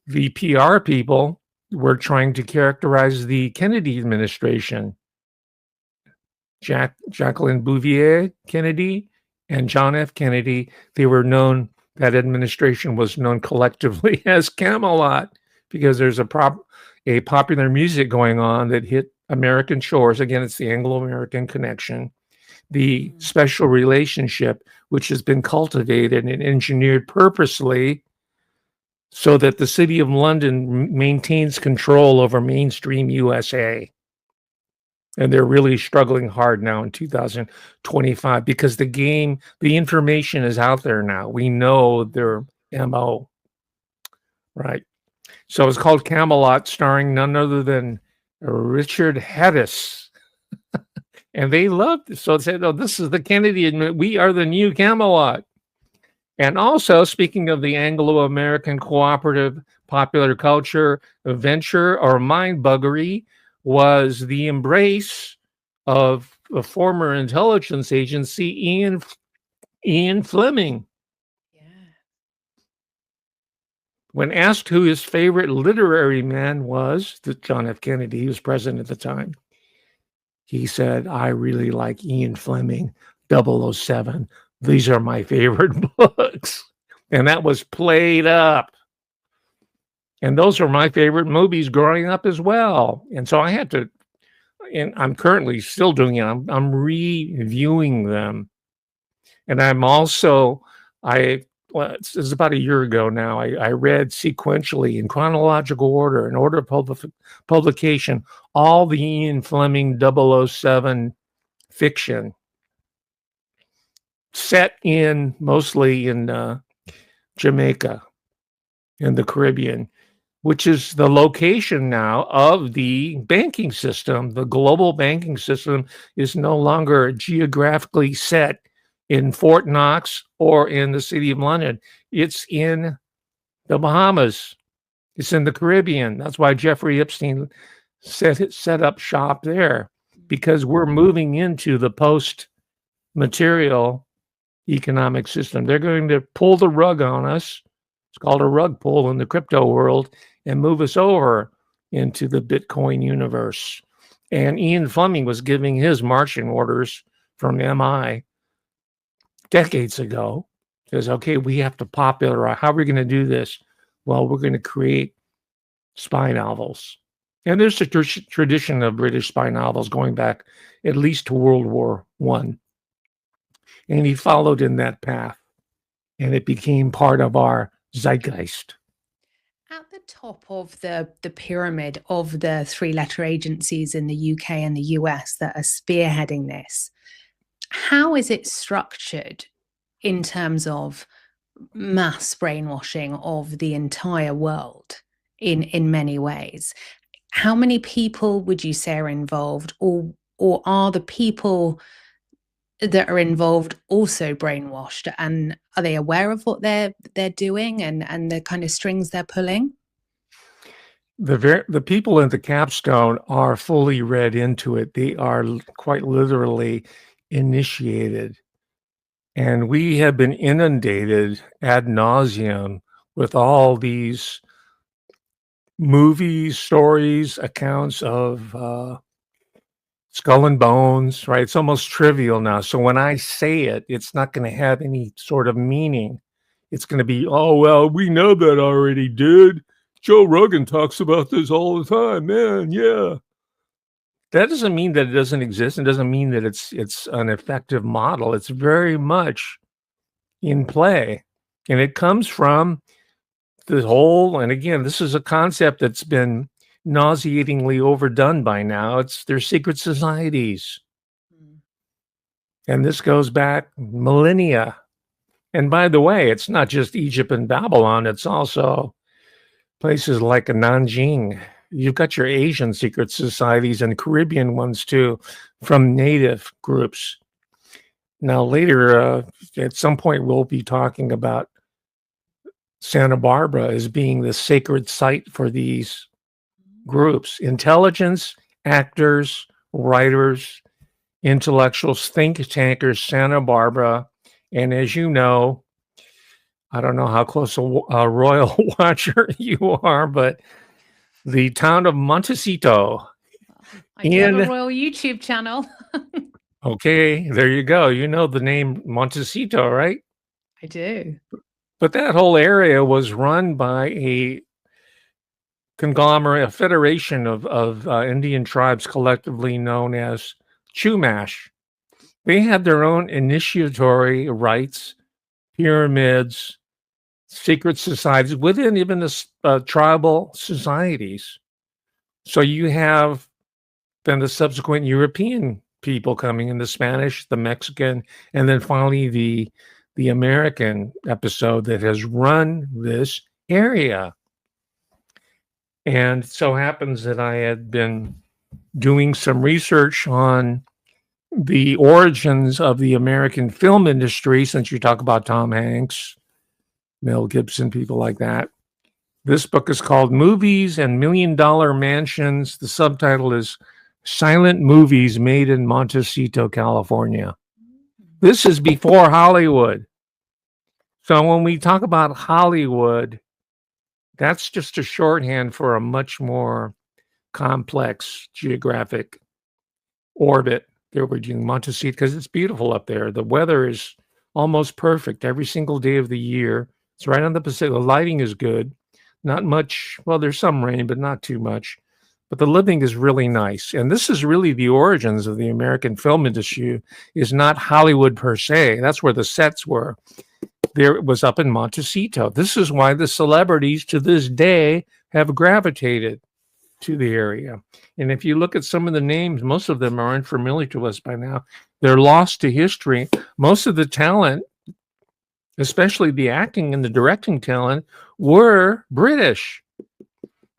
the PR people were trying to characterize the Kennedy administration. Jacqueline Bouvier Kennedy and John F. Kennedy, that administration was known collectively as Camelot, because there's a popular music going on that hit American shores. Again, it's the Anglo-American connection, the special relationship, which has been cultivated and engineered purposely so that the City of London maintains control over mainstream USA. And they're really struggling hard now in 2025 because the information is out there now. We know their MO, right? So it's called Camelot, starring none other than Richard Hedis. And they loved it. So they said, oh, this is the Kennedy, we are the new Camelot. And also, speaking of the Anglo-American cooperative popular culture venture or mind buggery, was the embrace of a former intelligence agency, Ian Fleming. Yeah. When asked who his favorite literary man was, John F. Kennedy, he was president at the time, he said, I really like Ian Fleming, 007. These are my favorite books. And that was played up. And those are my favorite movies growing up as well. And so I had to, and I'm currently still doing it. I'm reviewing them. And I'm also, this is about a year ago now, I read sequentially in chronological order, in order of publication, all the Ian Fleming 007 fiction set mostly in Jamaica, in the Caribbean, which is the location now of the banking system. The global banking system is no longer geographically set in Fort Knox or in the City of London. It's in the Bahamas. It's in the Caribbean. That's why Jeffrey Epstein set up shop there, because we're moving into the post-material economic system. They're going to pull the rug on us. It's called a rug pull in the crypto world, and move us over into the Bitcoin universe. And Ian Fleming was giving his marching orders from MI decades ago. He says, okay, we have to popularize. How are we going to do this? Well, we're going to create spy novels. And there's a tradition of British spy novels going back at least to World War I. And he followed in that path. And it became part of our zeitgeist. At the top of the pyramid of the three-letter agencies in the UK and the US that are spearheading this, how is it structured in terms of mass brainwashing of the entire world in many ways? How many people would you say are involved, or are the people that are involved also brainwashed, and are they aware of what they're doing and the kind of strings they're pulling? The people in the capstone are fully read into it. They are quite literally initiated. And we have been inundated ad nauseum with all these movies, stories, accounts of Skull and Bones, right? It's almost trivial now. So when I say it, it's not going to have any sort of meaning. It's going to be, oh, well, we know that already, dude. Joe Rogan talks about this all the time, man. Yeah. That doesn't mean that it doesn't exist. It doesn't mean that it's an effective model. It's very much in play. And it comes from the whole, and again, this is a concept that's been nauseatingly overdone by now. They're secret societies. And this goes back millennia. And by the way, it's not just Egypt and Babylon. It's also places like Nanjing. You've got your Asian secret societies and Caribbean ones too, from native groups. Now later, at some point, we'll be talking about Santa Barbara as being the sacred site for these groups. Intelligence, actors, writers, intellectuals, think tankers, Santa Barbara. And as you know, I don't know how close a royal watcher you are, but the town of Montecito. I do have a royal YouTube channel. Okay, there you go. You know the name Montecito, right? I do. But that whole area was run by a conglomerate, a federation of Indian tribes collectively known as Chumash. They had their own initiatory rites, pyramids, secret societies within even the tribal societies. So you have then the subsequent European people coming in, the Spanish, the Mexican, and then finally the American episode that has run this area. And so happens that I had been doing some research on the origins of the American film industry, since you talk about Tom Hanks, Mel Gibson, people like that. This book is called Movies and $1 Million Mansions. The subtitle is Silent Movies Made in Montecito, California. This is before Hollywood. So when we talk about Hollywood, that's just a shorthand for a much more complex geographic orbit. There we're doing Montecito because it's beautiful up there. The weather is almost perfect every single day of the year. It's right on the Pacific. The lighting is good. Not much. Well, there's some rain, but not too much. But the living is really nice. And this is really the origins of the American film industry, is not Hollywood per se. That's where the sets were. There it was up in Montecito. This is why the celebrities to this day have gravitated to the area. And if you look at some of the names, most of them are unfamiliar to us by now. They're lost to history. Most of the talent, especially the acting and the directing talent, were British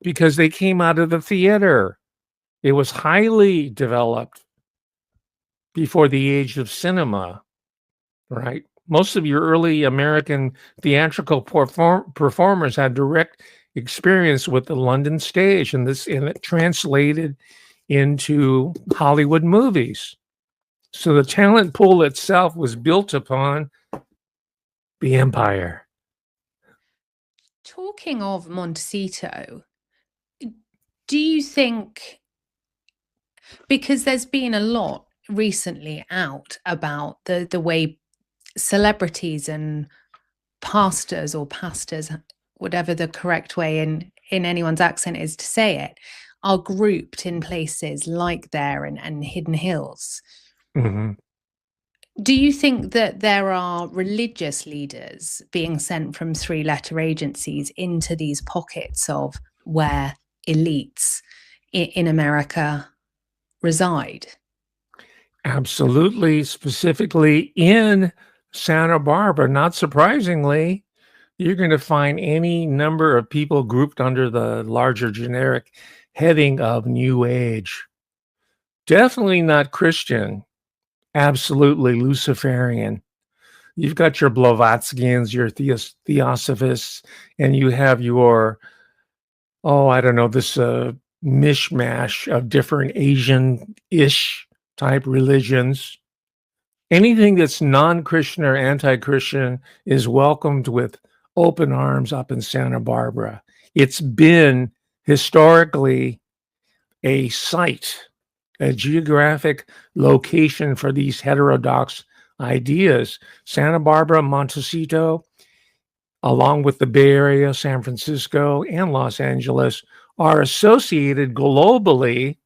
because they came out of the theater. It was highly developed before the age of cinema, right? Most of your early American theatrical performers had direct experience with the London stage, and it translated into Hollywood movies. So the talent pool itself was built upon the empire. Talking of Montecito, do you think, because there's been a lot recently out about the way celebrities and pastors, whatever the correct way in anyone's accent is to say it, are grouped in places like there and Hidden Hills. Mm-hmm. Do you think that there are religious leaders being sent from three-letter agencies into these pockets of where elites in America reside? Absolutely. Specifically in Santa Barbara, not surprisingly, you're going to find any number of people grouped under the larger generic heading of New Age. Definitely not Christian. Absolutely Luciferian. You've got your Blavatskys, your Theosophists, and you have your, this mishmash of different Asian-ish type religions. Anything that's non-Christian or anti-Christian is welcomed with open arms up in Santa Barbara. It's been historically a site, a geographic location for these heterodox ideas. Santa Barbara, Montecito, along with the Bay Area, San Francisco, and Los Angeles, are associated globally,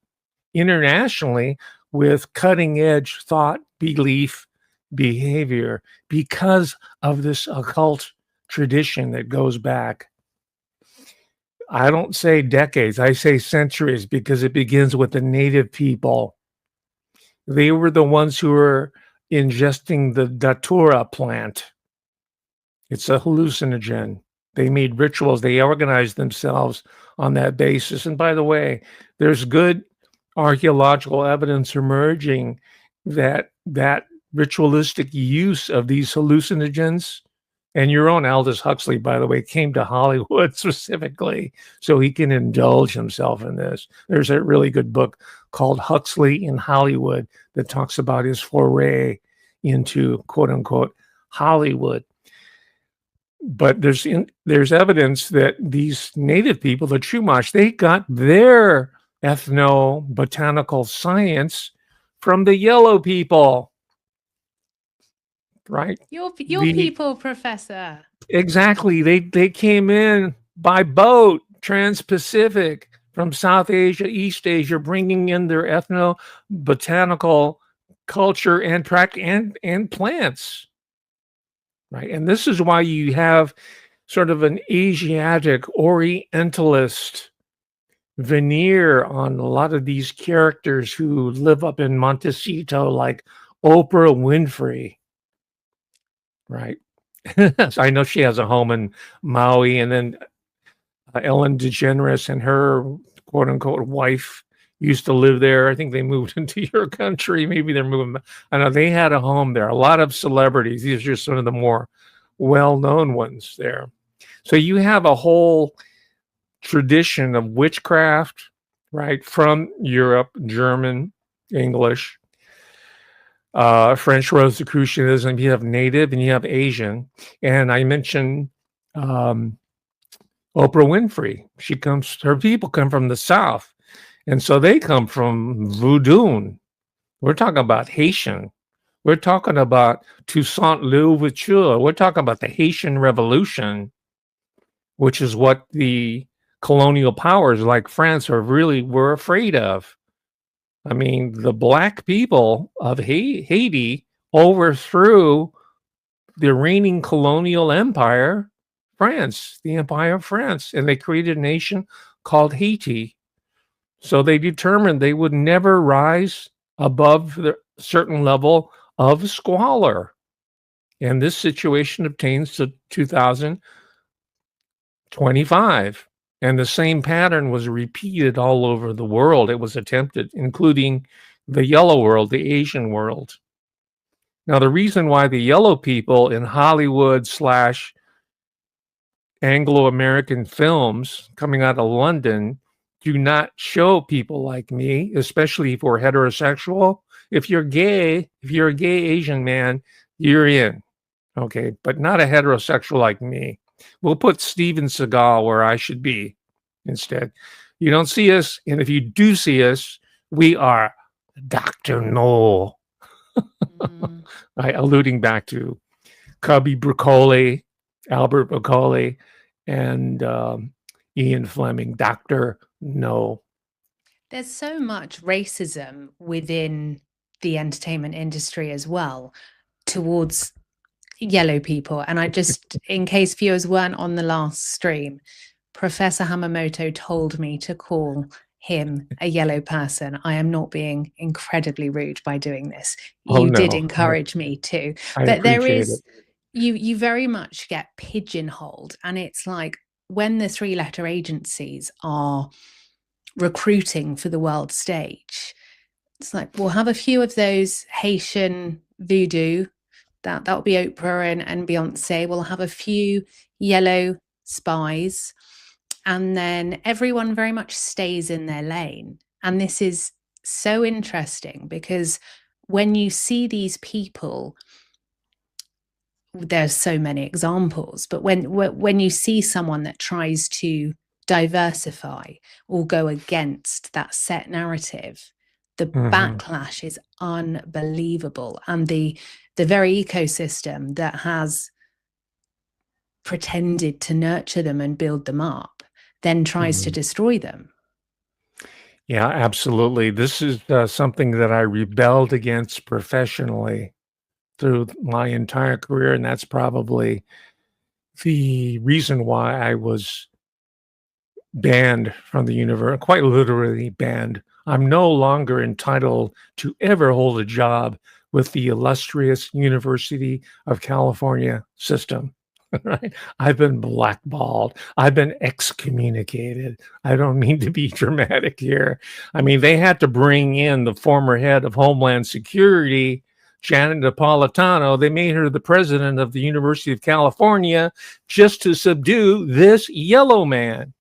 internationally, with cutting-edge thought, belief, behavior because of this occult tradition that goes back, I don't say decades, I say centuries, because it begins with the native people. They were the ones who were ingesting the datura plant. It's a hallucinogen. They made rituals. They organized themselves on that basis. And by the way, there's good archaeological evidence emerging that ritualistic use of these hallucinogens, and your own Aldous Huxley, by the way, came to Hollywood specifically so he can indulge himself in this. There's a really good book called Huxley in Hollywood that talks about his foray into, quote unquote, Hollywood. But there's evidence that these native people, the Chumash, they got their ethnobotanical science from the yellow people, right? Your The people, Professor. Exactly. They came in by boat, trans-Pacific, from South Asia, East Asia, bringing in their ethnobotanical culture and and plants, right? And this is why you have sort of an Asiatic Orientalist veneer on a lot of these characters who live up in Montecito, like Oprah Winfrey, right? So I know she has a home in Maui, and then Ellen DeGeneres and her quote unquote wife used to live there. I think they moved into your country. Maybe they're moving. I know they had a home there. A lot of celebrities. These are some of the more well-known ones there. So you have a whole tradition of witchcraft, right, from Europe, German, English, French Rosicrucianism. You have native and you have Asian. And I mentioned Oprah Winfrey. Her people come from the South. And so they come from Voodoo. We're talking about Haitian. We're talking about Toussaint Louverture. We're talking about the Haitian Revolution, which is what the colonial powers like France were afraid of. I mean, the black people of Haiti overthrew the reigning colonial empire, France, the Empire of France, and they created a nation called Haiti. So they determined they would never rise above the certain level of squalor. And this situation obtains to 2025. And the same pattern was repeated all over the world. It was attempted, including the yellow world, the Asian world. Now, the reason why the yellow people in Hollywood / Anglo-American films coming out of London do not show people like me, especially if we're heterosexual. If you're a gay Asian man, you're in, okay? But not a heterosexual like me. We'll put Steven Seagal where I should be instead. You don't see us, and if you do see us, we are Dr. No. Right, alluding back to Cubby Broccoli, Albert Broccoli, and Ian Fleming, Dr. No. There's so much racism within the entertainment industry as well towards yellow people. And I just, in case viewers weren't on the last stream, Professor Hamamoto told me to call him a yellow person. I am not being incredibly rude by doing this. You did encourage me to. But there is, you very much get pigeonholed. And it's like when the three-letter agencies are recruiting for the world stage, it's like, we'll have a few of those Haitian voodoo, that'll be Oprah and Beyonce. We'll have a few yellow spies, and then everyone very much stays in their lane. And this is so interesting because when you see these people, there's so many examples, but when you see someone that tries to diversify or go against that set narrative, the backlash is unbelievable. And the very ecosystem that has pretended to nurture them and build them up then tries to destroy them. Yeah, absolutely. This is something that I rebelled against professionally through my entire career, and that's probably the reason why I was banned from the university, quite literally banned. I'm no longer entitled to ever hold a job with the illustrious University of California system. Right? I've been blackballed. I've been excommunicated. I don't mean to be dramatic here. I mean, they had to bring in the former head of Homeland Security, Janet Napolitano. They made her the president of the University of California just to subdue this yellow man.